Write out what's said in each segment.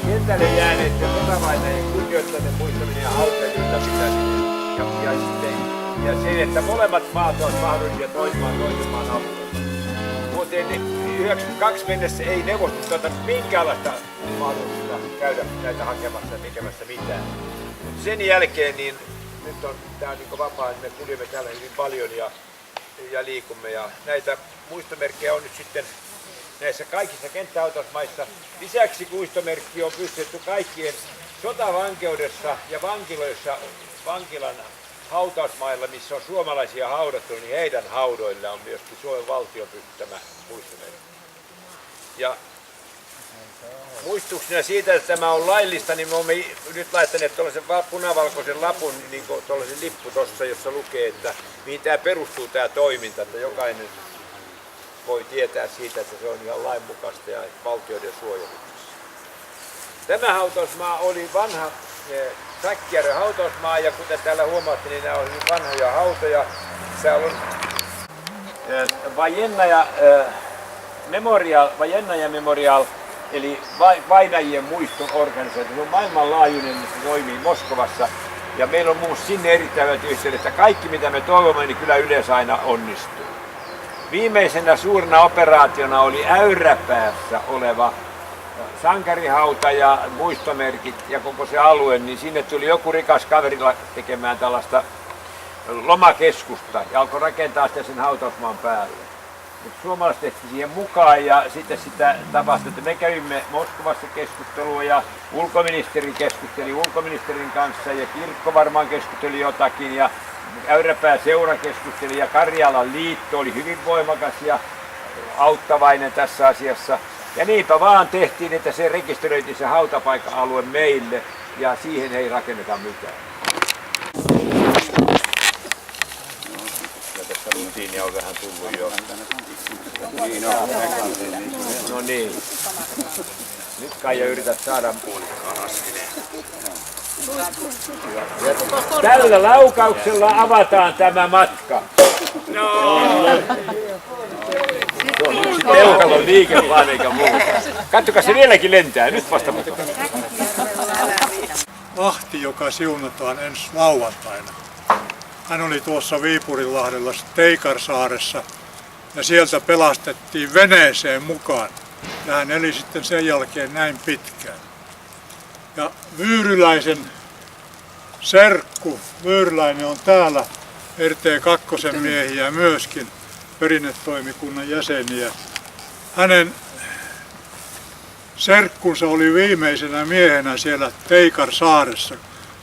Kentälle jääneiden sotavainajien kunnioittaminen, muistaminen ja hautojen ylläpitäminen ja se, että molemmat maat ovat mahdollisia toimimaan toisen maan alueella. Vuoteen 1992 mennessä ei Neuvostoliitto antanut minkäänlaista mahdollisuutta käydä näitä hakemassa ja tekemässä mitään. Mutta sen jälkeen niin nyt on tää niin vapaa, että me kuljemme täällä hyvin paljon ja liikumme. Ja näitä muistomerkkejä on nyt sitten näissä kaikissa kenttähautausmaissa. Lisäksi muistomerkki on pystytty kaikkien sotavankeudessa ja vankiloissa, vankilan hautausmailla, missä on suomalaisia haudattu, niin heidän haudoilla on myöskin Suomen valtion pystyttämä muistomerkki. Ja muistuksena siitä, että tämä on laillista, niin me olemme nyt laittaneet tuollaisen punavalkoisen lapun, niin kuin tuollaisen lippu tuossa, jossa lukee, että mihin tämä perustuu tämä toiminta, että jokainen voi tietää siitä, että se on ihan lainmukaista ja valtioiden suojeluksessa. Tämä hautausmaa oli vanha Säkkijärven hautausmaa, ja kuten täällä huomaatte, niin nämä on hyvin vanhoja hautoja. Täällä on Vajennaja Memorial, eli vainajien muiston organisaatio. Se on maailmanlaajuinen, se toimii Moskovassa. Ja meillä on muun sinne erittäin hyvät yhteydet, että kaikki mitä me toivomme, niin kyllä yleensä aina onnistuu. Viimeisenä suurena operaationa oli Äyräpäässä oleva sankarihauta ja muistomerkit ja koko se alue, niin sinne tuli joku rikas kaveri tekemään tällaista lomakeskusta ja alkoi rakentaa sitä sen hautausmaan päälle. Mutta suomalaiset tehtiin siihen mukaan ja sitten sitä tapahtui, että me kävimme Moskovassa keskustelua ja ulkoministeri keskusteli ulkoministerin kanssa ja kirkko varmaan keskusteli jotakin ja Äyräpää seura keskusteli ja Karjalan liitto oli hyvin voimakas ja auttavainen tässä asiassa. Ja niinpä vaan tehtiin, että se rekisteröitiin se hautapaikka-alue meille ja siihen ei rakenneta mitään. Ja tässä rutiinia on vähän tullut jo. No niin. Nyt Kaija yrität saada tällä laukauksella avataan tämä matka. No. Se on yksi peukalon liike vaan eikä muuta. Katsokaa, se vieläkin lentää. Nyt vasta matka. Ahti, joka siunataan ensi lauantaina. Hän oli tuossa Viipurinlahdella Teikarsaaressa ja sieltä pelastettiin veneeseen mukaan. Ja hän eli sitten sen jälkeen näin pitkään. Ja Vyyryläisen serkku, Vyyryläinen on täällä RT2 miehiä myöskin, perinnetoimikunnan jäseniä. Hänen serkkunsa oli viimeisenä miehenä siellä Teikarsaaressa.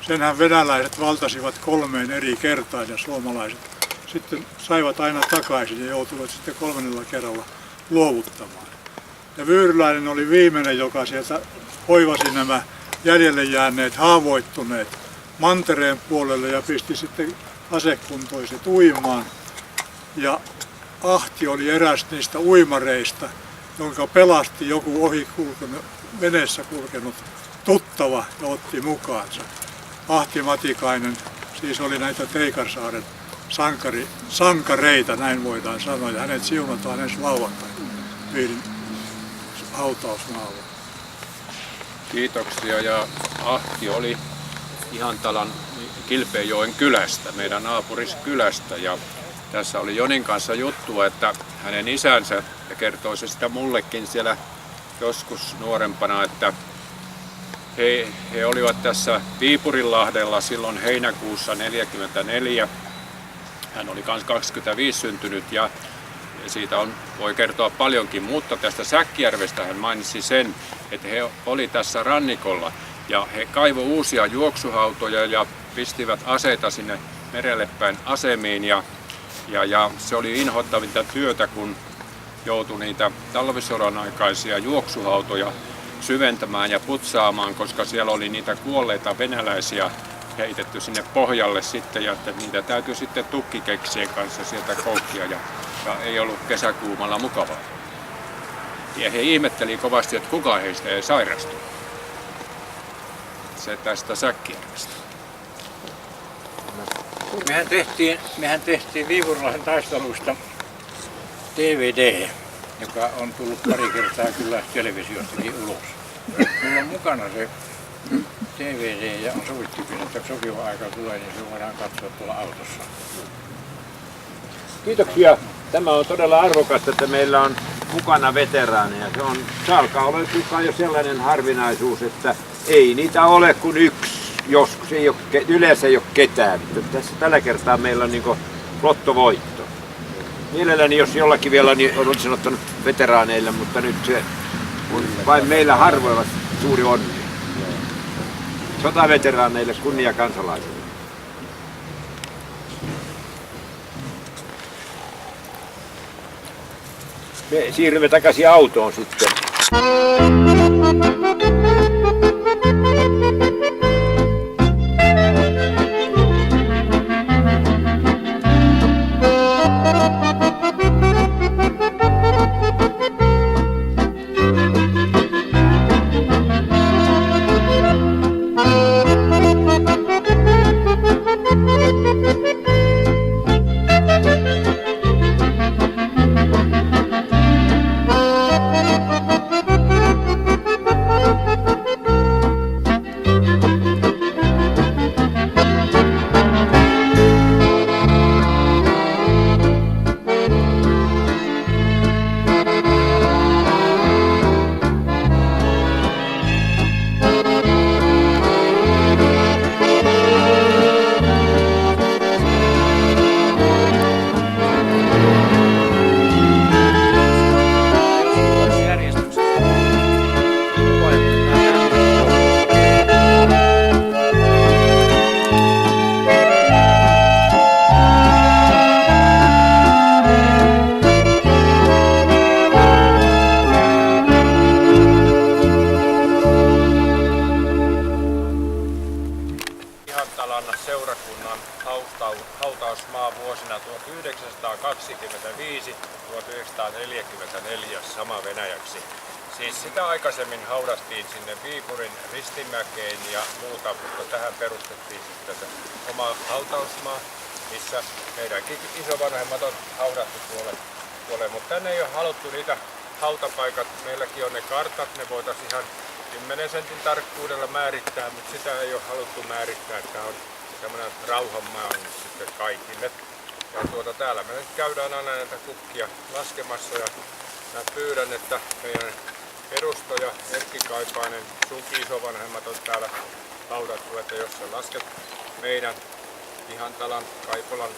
Senhän venäläiset valtasivat 3 eri kertaan ja suomalaiset sitten saivat aina takaisin ja joutuivat sitten 3. kerralla luovuttamaan. Ja Vyyryläinen oli viimeinen, joka sieltä hoivasi nämä jäljelle jääneet haavoittuneet mantereen puolelle ja pisti sitten asekuntoiset uimaan. Ja Ahti oli eräs niistä uimareista, jonka pelasti joku veneessä kulkenut tuttava ja otti mukaansa. Ahti Matikainen siis oli näitä Teikarsaaren sankareita, näin voidaan sanoa, ja hänet siunataan ensi lauantaina Viirin hautausmaalla. Kiitoksia, ja Ahti oli Ihantalan Kilpejoen kylästä, meidän naapuriskylästä, ja tässä oli Jonin kanssa juttu, että hänen isänsä, ja kertoi se sitä mullekin siellä joskus nuorempana, että he olivat tässä Viipurinlahdella silloin heinäkuussa 1944 Hän oli myös 25 syntynyt ja siitä voi kertoa paljonkin, mutta tästä Säkkijärvestä hän mainitsi sen, että he oli tässä rannikolla ja he kaivoi uusia juoksuhautoja ja pistivät aseita sinne merelle päin asemiin ja se oli inhottavinta työtä, kun joutui niitä talvisodan aikaisia juoksuhautoja syventämään ja putsaamaan, koska siellä oli niitä kuolleita venäläisiä heitetty sinne pohjalle sitten ja että niitä täytyy sitten tukkikeksien kanssa sieltä koukkia ja ei ollut kesäkuumalla mukavaa. Ja he ihmetteli kovasti, että kuka heistä ei sairastu. Se tästä Säkkijärvestä. Mehän tehtiin Viipurilaisen taistelusta DVD, joka on tullut pari kertaa kyllä televisiostakin ulos. Mulla on mukana se DVD ja on sovittukin, että sopiva aika tulee, niin se voidaan katsoa tuolla autossa. Kiitoksia. Tämä on todella arvokasta, että meillä on mukana veteraaneja. Se alkaa olla jo sellainen harvinaisuus, että ei niitä ole kuin yksi. Joskus yleensä ei ole ketään. Tässä tällä kertaa meillä on niin lottovoitto. Mielelläni jos jollakin vielä niin olisin ottanut veteraaneille, mutta nyt se on vain meillä harvoilla suuri onni. Sotaveteraaneille kunnia kansalaisille. Me siirrymme takaisin autoon sitten. seurakunnan hautausmaa vuosina 1925-1944 sama Venäjäksi. Siis sitä aikaisemmin haudattiin sinne Viipurin Ristimäkeen ja muuta, mutta tähän perustettiin sitten oma hautausmaa, missä meidänkin isovanhemmat on haudattu tuolle, mutta tänne ei ole haluttu niitä hautapaikat. Meilläkin on ne kartat, ne voitaisiin ihan 10 sentin tarkkuudella määrittää, mutta sitä ei ole haluttu määrittää. Tämä on tämmöinen rauhanmaa sitten kaikille. Ja täällä me nyt käydään aina näitä kukkia laskemassa ja mä pyydän, että meidän edustaja Erkki Kaipainen, sunkin isovanhemmat on täällä haudattu, että jos sä lasket meidän Ihantalan, Kaipolan,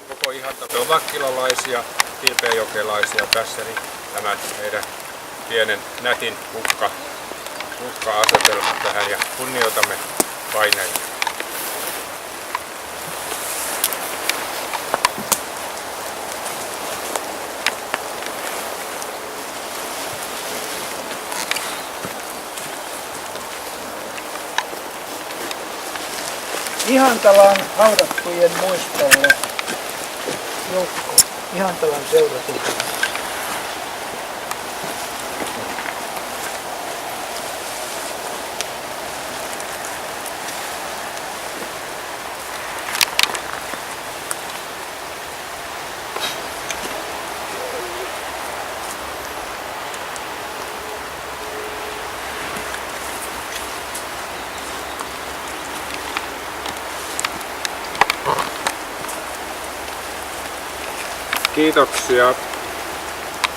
koko Ihantalan vakkilalaisia, kilpeäjokelaisia tässä, niin tämän meidän pienen nätin kukka-asetelma tähän ja kunnioitamme paineita. Ihantalan haudattujen muistolle joukko Ihantalan seurakunta. Kiitoksia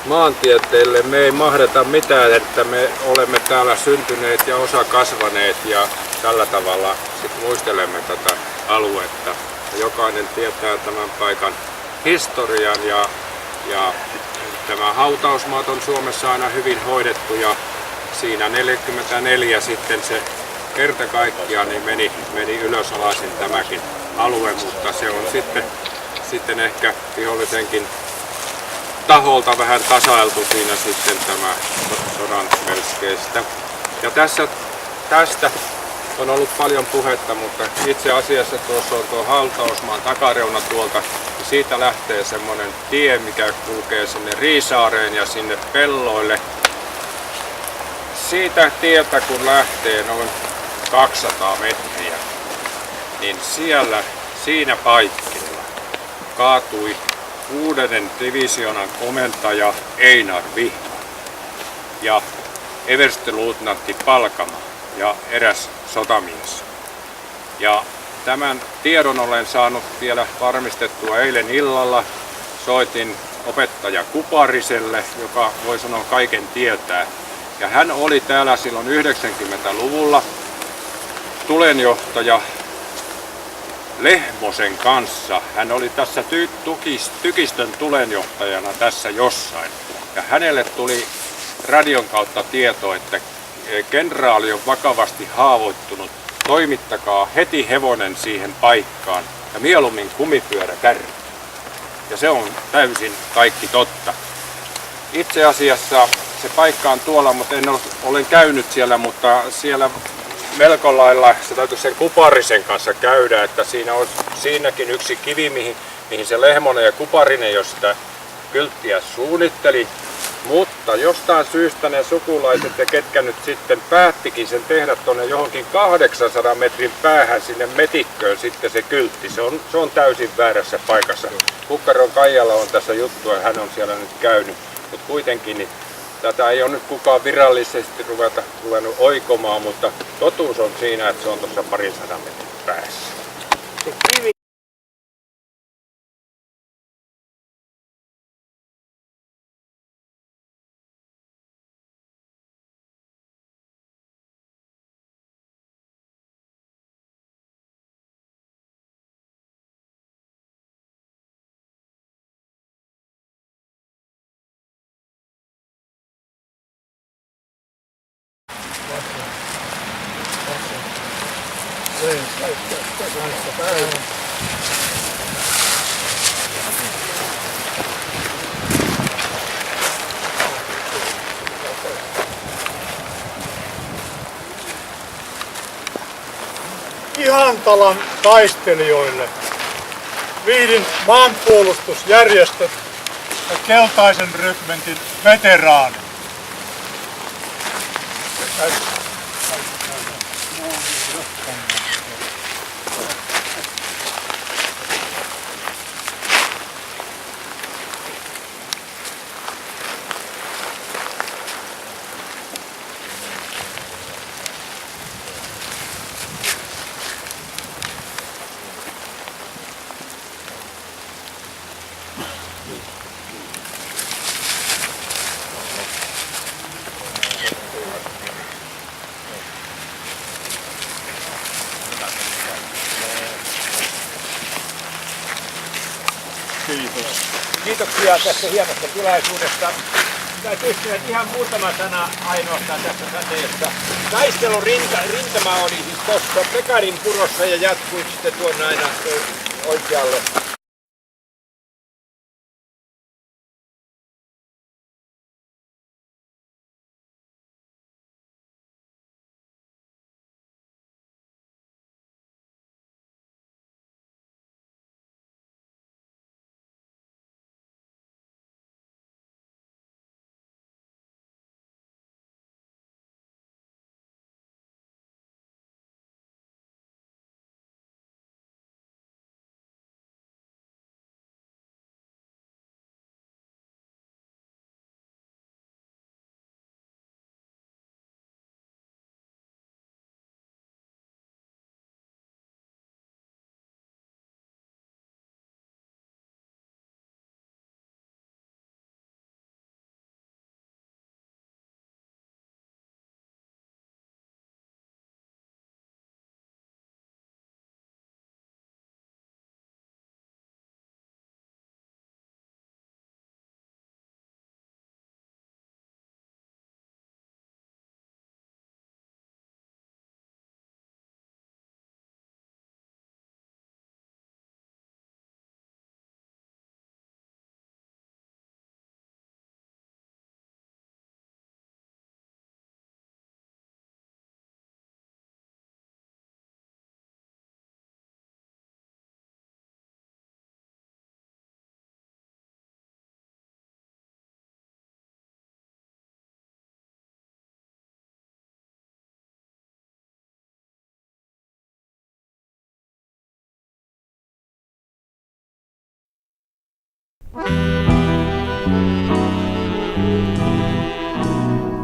maantieteelle. Me ei mahdeta mitään, että me olemme täällä syntyneet ja osa kasvaneet ja tällä tavalla sit muistelemme tätä aluetta. Jokainen tietää tämän paikan historian ja tämä hautausmaat on Suomessa aina hyvin hoidettu ja siinä 44 sitten se kerta kaikkiaan niin meni ylösalaisin tämäkin alue, mutta se on sitten ehkä vihollisenkin taholta vähän tasailtu siinä sitten tämä sodan melskeistä. Ja tästä on ollut paljon puhetta, mutta itse asiassa tuossa on tuo hautausmaan takareuna tuolta. Ja siitä lähtee semmoinen tie, mikä kulkee sinne Riisaareen ja sinne pelloille. Siitä tieltä kun lähtee noin 200 metriä, niin siinä paikkeilla kaatui 6. divisioonan komentaja Einar Vihma ja everstiluutnantti Palkama ja eräs sotamies. Ja tämän tiedon olen saanut vielä varmistettua eilen illalla. Soitin opettaja Kupariselle, joka voi sanoa kaiken tietää. Ja hän oli täällä silloin 90-luvulla tulenjohtaja Lehmosen kanssa. Hän oli tässä tykistön tulenjohtajana tässä jossain. Ja hänelle tuli radion kautta tieto, että kenraali on vakavasti haavoittunut. Toimittakaa heti hevonen siihen paikkaan ja mieluummin kumipyöräkärry. Ja se on täysin kaikki totta. Itse asiassa se paikka on tuolla, mutta olen käynyt siellä, mutta siellä melko lailla se täytyy sen Kuparisen kanssa käydä, että siinä on siinäkin yksi kivi, mihin se Lehmonen ja Kuparinen jo sitä kylttiä suunnitteli. Mutta jostain syystä ne sukulaiset ja ketkä nyt sitten päättikin sen tehdä tuonne johonkin 800 metrin päähän sinne metikköön sitten se kyltti. Se on täysin väärässä paikassa. Kukkaron Kaijalla on tässä juttua ja hän on siellä nyt käynyt. Mutta kuitenkin niin tätä ei ole nyt kukaan virallisesti ruvennut oikomaan, mutta totuus on siinä, että se on tuossa 200 metrin päässä. Se kivi. Ihantalan taistelijoille, Vihdin maanpuolustusjärjestöt ja keltaisen rykmentin veteraanit. Kiitos. Kiitoksia tästä hienosta tilaisuudesta. Täytyy ihan muutama sana ainoastaan tässä säteessä. Taistelun rintama oli siis tuossa Pekarin purossa ja jatkui sitten tuonne aina oikealle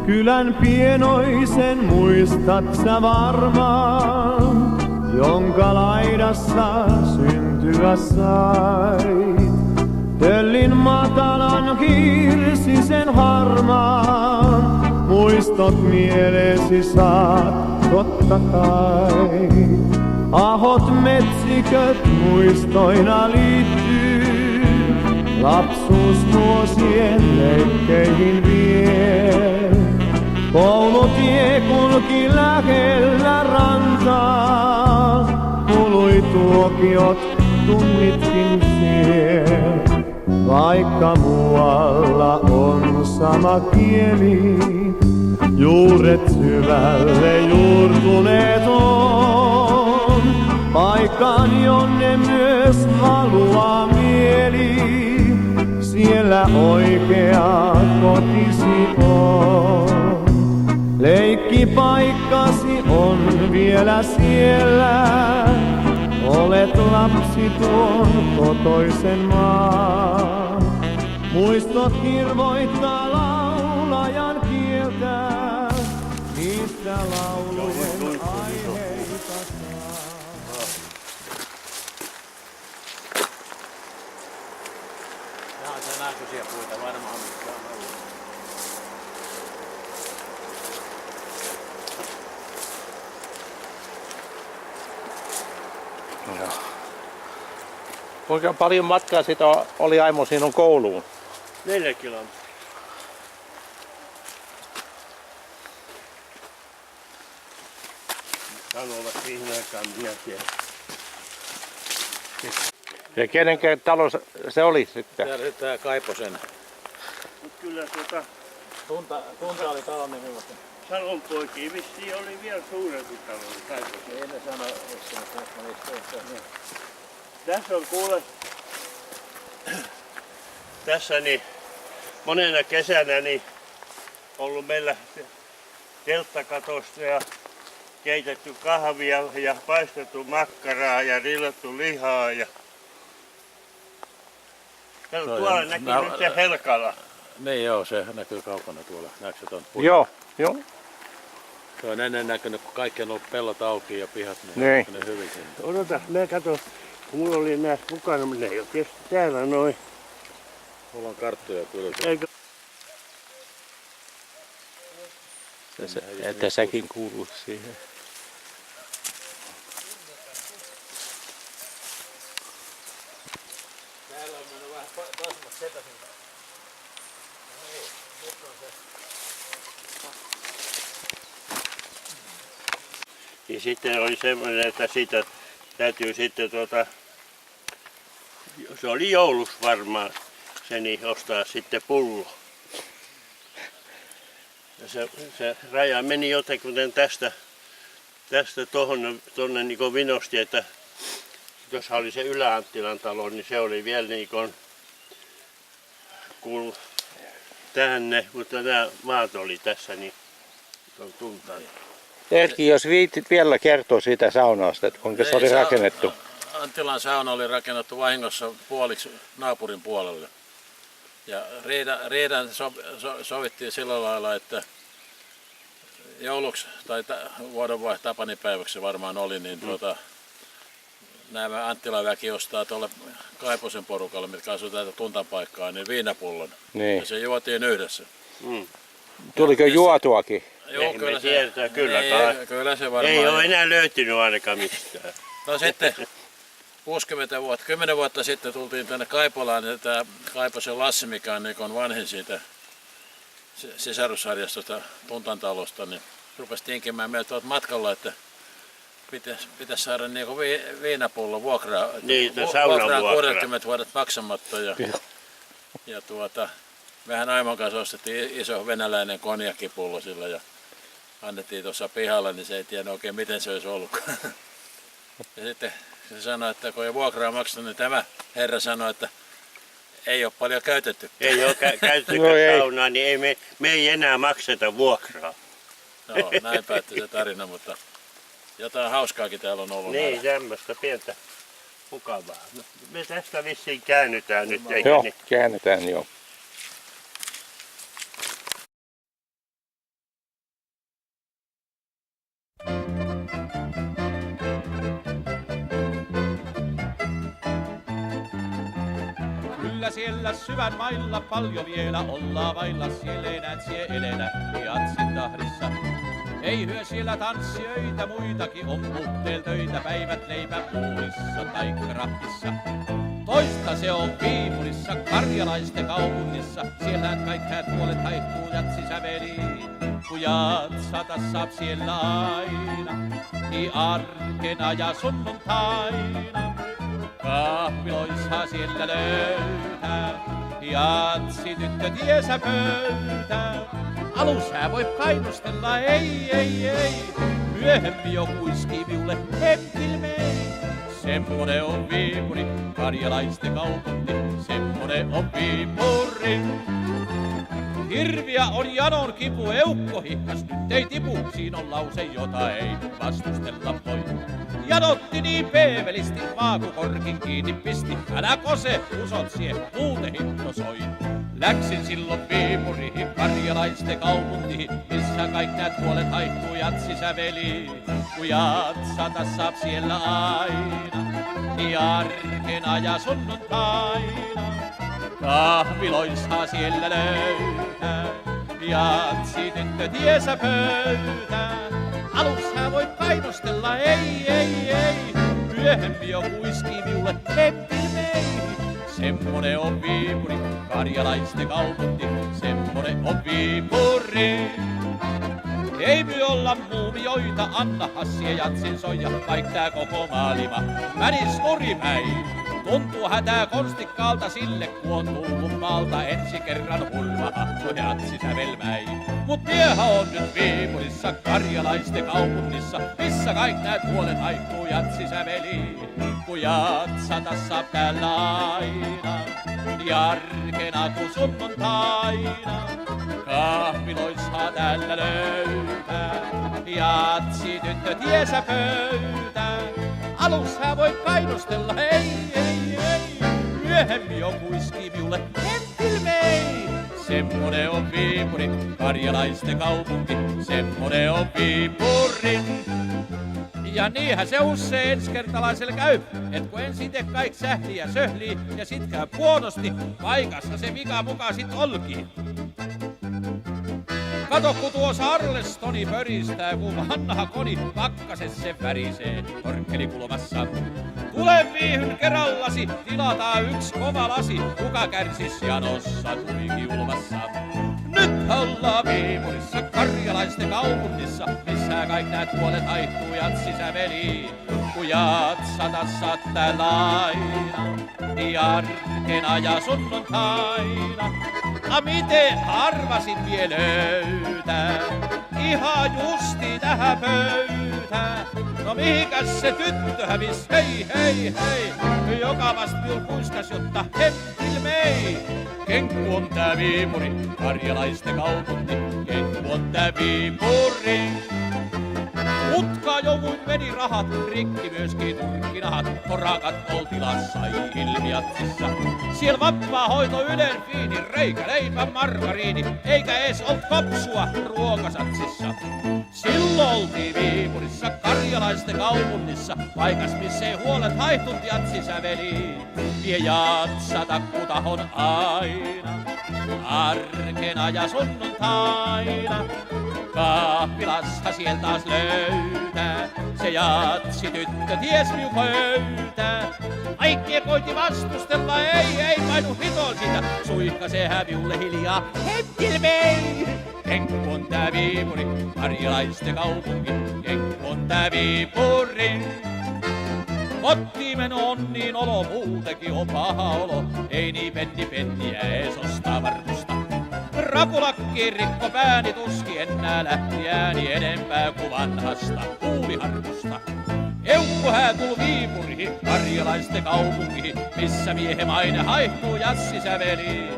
Kylän pienoisen muistat sä varmaan, jonka laidassa syntyä sait. Töllin matalan hirsisen harmaan, muistot mielesi saat totta kai. Ahot metsiköt muistoina liittyy, lapsuusvuosien leikkeihin vie. Koulutie kulki lähellä rantaa, kului tuokiot tunnitkin siellä. Vaikka muualla on sama kieli, juuret syvälle juurtuneet on. Paikan jonne myös haluaa mieli, siellä oikea kotisi on. Leikkipaikkasi on vielä siellä, olet lapsi tuon kotoisen maan. Muistot kirvoittaa laulajan kieltä, niistä laulujen aiheita saa. Nämä on sen näköisiä puita varmaan, mitkä on ollut. Joo. Kuinka paljon matkaa siitä oli Aimo sinun kouluun? 4 kilometriä. Sanovat siihen aikaan minä tiedän. Ja kenen talo se oli sitten? Tää Kaiposen. Mut kyllä Tunta oli talon nimi, mutta Salon poikia vissiin oli vielä suurempi talo. ei ne sano, että Tässä on kuule, tässä niin monena kesänä niin ollut meillä telttakatosta ja keitetty kahvia ja paistettu makkaraa ja rillattu lihaa ja kato, tuolla näkyy nyt se Helkala. Niin joo, se näkyy kaukana tuolla. Näetkö tuon Joo, joo. Se on ennen näkynyt, kun kaikki on ollut pellot auki ja pihat, niin Niin. ne hyvin sinne. Odota, mä katson, kun mulla oli nää mukana, mutta ne ei ole tietysti täällä noin. Mulla on karttoja kyllä. Eikö? Että säkin kuuluu siihen. Täällä on mennyt vähän toisemmat setasin. Ja sitten oli semmoinen, että siitä täytyy sitten se oli joulussa varmaan, se niin ostaa sitten pullo. Ja se raja meni jotenkin tästä tuonne niin vinosti, että jos oli se Ylä-Anttilan talo, niin se oli vielä niin kuin kuulu tänne, mutta nämä maat oli tässä niin tuntaan. Erkki, jos viitit vielä kertoa siitä saunasta, että kuinka se oli rakennettu. Anttilan sauna oli rakennettu vahingossa puoliksi naapurin puolelle. Ja riidan sovittiin sillä lailla, että jouluksi tai vuodenvaihteen tapanipäiväksi varmaan oli, niin nämä Anttilan väki ostaa tuolle Kaiposen porukalle, mitkä asuu täältä Tuntapaikkaa, niin viinapullon. Niin. Ja se juotiin yhdessä. Tuliko juotuakin? Joo, kyllä se, kyllä, niin, kyllä se varmaan. ei ole enää löytynyt ainakaan mistään. No sitten 10 vuotta sitten tultiin tänne Kaipolaan, ja tämä Kaiposen Lassi, mikä on niin vanhin siitä sisarussarjasta Tuntan talosta, niin rupesi tinkimään meiltä tuolta matkalla, että pitäisi saada niin viinapullo vuokraa. Niin, vuokraa 60 vuodet maksamatta. Ja mehän Aimon kanssa ostettiin iso venäläinen konjakkipullo sillä ja annettiin tuossa pihalla, niin se ei tiedä oikein miten se olisi ollut. Ja sitten se sanoi, että kun ei vuokraa maksanut, niin tämä herra sanoi, että ei ole paljon käytetty. Ei ole käytetty saunaa, niin me ei enää makseta vuokraa. No, näin päättyi se tarina, mutta jotain hauskaakin täällä on ollut. Niin, tämmöistä pientä Mukavaa. No, me tästä vissiin käännytään nyt, eikö Joo, niin? käännetään joo. Kyllä siellä syvän mailla paljon vielä ollaan vailla, siellä ei näet sie elenä jatsin tahdissa. Ei hyö siellä tanssijöitä, muitakin on puhteel töitä, päivät leipä puulissa tai krahtissa. Toista se on Viipurissa, karjalaisten kaupungissa, siellä kaikkää puolet haihtuu jatsisäveliin. Kun jatsata saap siellä aina, niin arkena ja sunnuntaina. Kahviloissa siellä löytää, jatsi tyttö tiesä pöytää. Alus sä voi painostella, ei, myöhemmin joku iski minulle hempilmeen. Semmonen on Viipuri, karjalaisten kaupunki, semmonen on Viipuri. Hirviä on janon kipu, eukko hihkas, nyt ei tipu, siinä on lause, jota ei vastustella voi. Janotti niin peevelisti, maaku korkin kiinni pisti, älä kose, usot sie, muuten hipnosoi. Läksin silloin Viipuriin, karjalaisten kaupunkiin, missä kaikki näet puolet haihtuu jatsisäveliin. Kun jatsata saap siellä aina, niin arkena ja sunnuntaina. Kahviloissa siellä löytää, jatsi tyttö tiesä pöytää. Alus sä voit painostella, ei, myöhemmin joku iski minulle hempilmei. Semmonen on Viipuri, karjalaisten kaupunki, semmonen on Viipuri. Ei my olla muumioita, anna hassia jatsin soija, vaik tää koko maailma mänis nuripäin. Tuntuu hätää konstikkaalta sille, kun on tullut maalta ensi kerran hurmahattu jatsisävelmäin. Mut mieha on nyt Viipurissa, karjalaisten kaupungissa, missä kaik näet puolet haihtuu jatsisäveliin. Kun jatsata saap täällä aina, niin arkena kun sunnuntaina. Kahviloissa täällä löytää, jatsi tyttö tiesä pöytää. Alus sä voit painostella, ei, myöhemmin joku iski minulle hempilmei. Semmonen on Viipuri, karjalaisten kaupunki, semmonen on Viipuri. Ja niinhän se usein ensikertalaisella käy, et kun ensin te kaik sählii ja söhlii ja sit käy huonosti, paikassa se vika muka sit olkiin. Kato, kun tuossa Arlestoni pöristää, kun vanha koni pakkases se värisee korkkelikulmassa. Tule viihyn kerrallasi, tilataan yks kova lasi, kuka kärsis janossa tuikiulmassa. Nyt ollaan Viipurissa, karjalaisten kaupungissa, missä kaik näet puolet haihtuu jatsisäveliin. Kun jatsata saat täällä aina, niin arkena ja sunnuntaina. A miten arvasin vie löytää, ihan justi tähän pöytään. No mihinkäs se tyttö hävis, hei, joka vast minul kuiskas, jotta hempilmei. Kenkku on tää Viipuri, karjalaisten kaupunki, kenkku on tää Viipuri. Mutkaa jouduin meni rahat, rikki myöskin turkkinahat, porakat oltilassa ilmiatsissa. Siellä vapaa hoito ylen fiini, reikä leipä margariini, eikä ees olt kopsua ruokasatsissa. Silloin oltiin Viipurissa, karjalaisten kaupungissa, paikas missä ei huolet haihtut jatsisäveliin. Vie jatsata kutahon aina, arkena ja sunnuntaina. Kahvilassa sieltä taas löytää, se jatsi tyttö ties miu pöytää. Aikkie koitti vastustella, ei painu hitol sitä, suihka se häviulle hiljaa hempilmei. Kenkku on tää Viipuri, karjalaisten kaupunki, kenkku on tää Viipuri. Kotiimeno on niin olo, muutenkin on paha olo, ei niin penniä ees ostaa varmusta. Rapulakkiin rikko pääni tuski enää lähti ääni enempää kuin vanhasta huuliharkusta. Eukko häätul Viipuriin, karjalaisten kaupunkiin, missä miehemainen haihtuu jassisäveliin.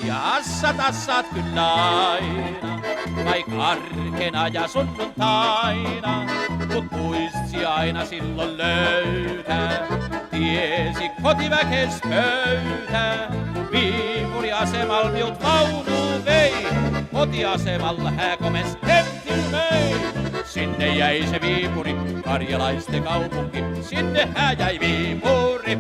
Jassata saat kyllä aina, vaik arkena ja sunnuntaina, mut muistsi aina silloin löytää. tiesi kotiväkes pöytä. Viipuriasemal miut vaunu vei, kotiasemalla hääkomes tentil möi. Sinne jäi se Viipuri, karjalaisten kaupunki, sinne hää jäi Viipuri.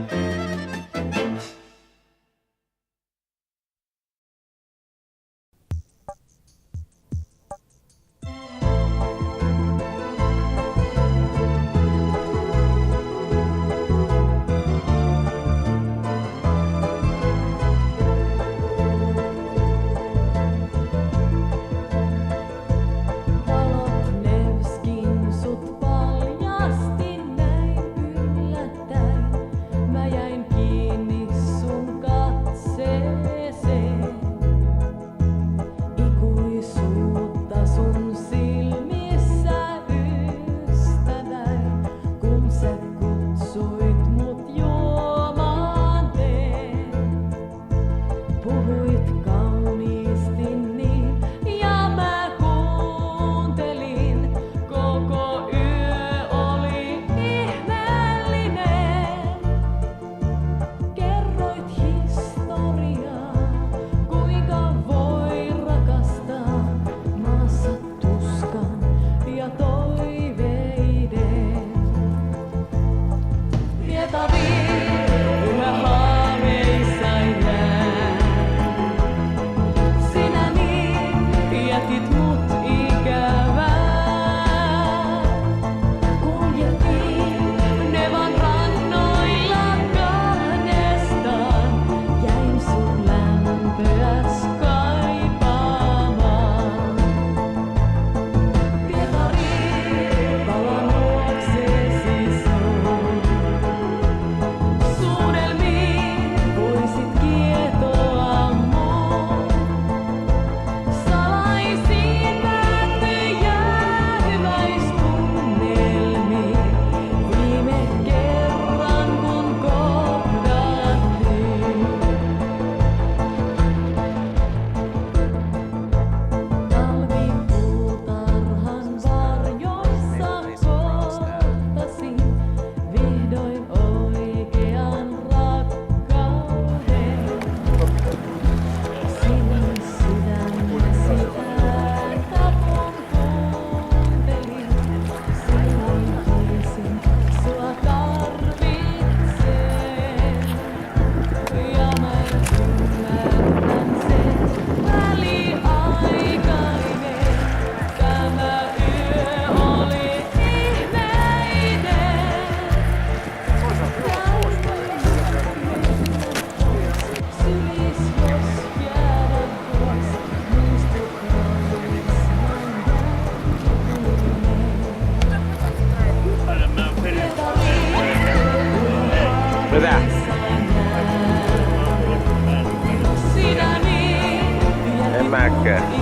Mitä? En mäkään.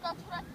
katsotaan,